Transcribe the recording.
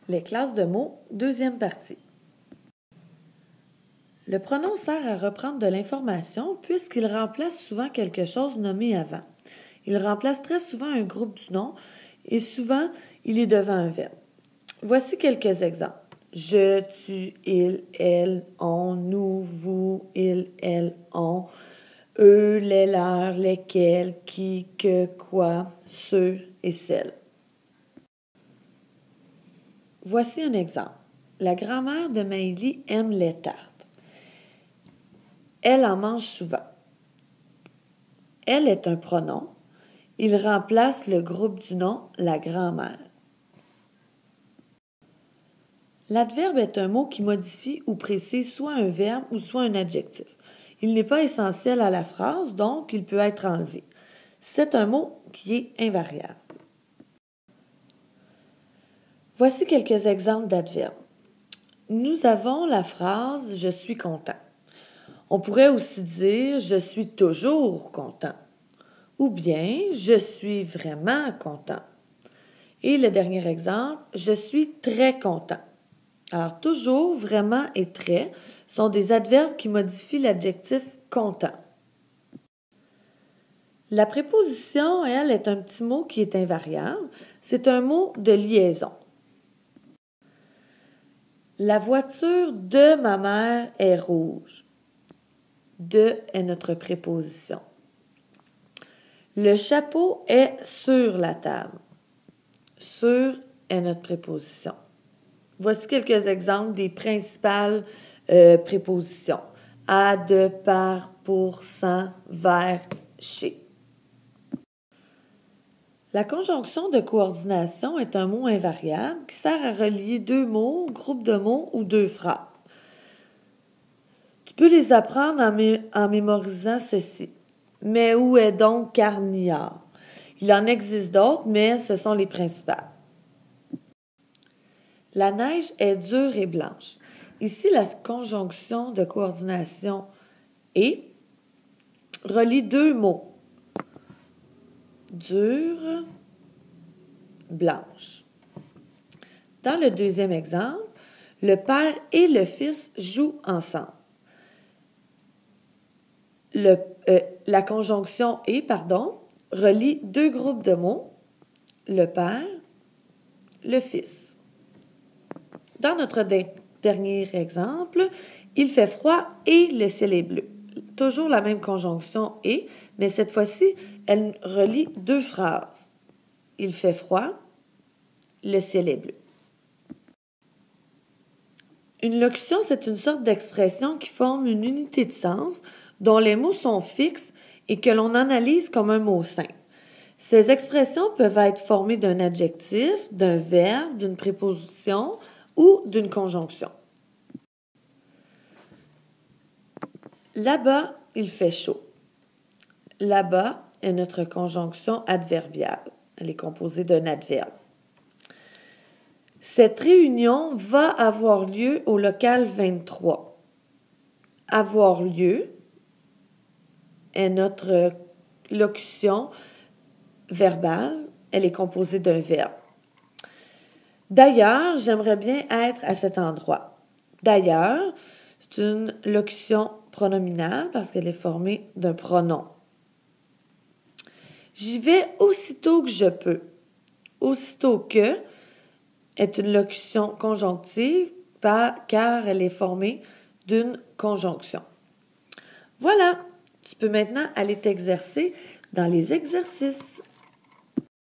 Les classes de mots, deuxième partie. Le pronom sert à reprendre de l'information puisqu'il remplace souvent quelque chose nommé avant. Il remplace très souvent un groupe du nom et souvent il est devant un verbe. Voici quelques exemples. Je, tu, il, elle, on, nous, vous, il, elle, on, eux, les, leurs, lesquels, qui, que, quoi, ceux et celles. Voici un exemple. La grand-mère de Maëlie aime les tartes. Elle en mange souvent. Elle est un pronom. Il remplace le groupe du nom la grand-mère. L'adverbe est un mot qui modifie ou précise soit un verbe ou soit un adjectif. Il n'est pas essentiel à la phrase, donc il peut être enlevé. C'est un mot qui est invariable. Voici quelques exemples d'adverbes. Nous avons la phrase « je suis content ». On pourrait aussi dire « je suis toujours content » ou bien « je suis vraiment content ». Et le dernier exemple « je suis très content ». Alors, toujours, vraiment et très sont des adverbes qui modifient l'adjectif content. La préposition, elle, est un petit mot qui est invariable. C'est un mot de liaison. La voiture de ma mère est rouge. De est notre préposition. Le chapeau est sur la table. Sur est notre préposition. Voici quelques exemples des principales prépositions. À, de, par, pour, sans, vers, chez. La conjonction de coordination est un mot invariable qui sert à relier deux mots, groupe de mots ou deux phrases. Tu peux les apprendre en mémorisant ceci. Mais où est donc Carniard? Il en existe d'autres, mais ce sont les principales. La neige est dure et blanche. Ici, la conjonction de coordination « et » relie deux mots. Dure, blanche. Dans le deuxième exemple, le père et le fils jouent ensemble. La conjonction « et » relie deux groupes de mots, le père, le fils. Dans notre dernier exemple, il fait froid et le ciel est bleu. Toujours la même conjonction « et », mais cette fois-ci, elle relie deux phrases. Il fait froid, le ciel est bleu. Une locution, c'est une sorte d'expression qui forme une unité de sens dont les mots sont fixes et que l'on analyse comme un mot simple. Ces expressions peuvent être formées d'un adjectif, d'un verbe, d'une préposition ou d'une conjonction. Là-bas, il fait chaud. Là-bas est notre conjonction adverbiale. Elle est composée d'un adverbe. Cette réunion va avoir lieu au local 23. Avoir lieu est notre locution verbale. Elle est composée d'un verbe. D'ailleurs, j'aimerais bien être à cet endroit. D'ailleurs, c'est une locution pronominale parce qu'elle est formée d'un pronom. J'y vais aussitôt que je peux. Aussitôt que est une locution conjonctive car elle est formée d'une conjonction. Voilà, tu peux maintenant aller t'exercer dans les exercices.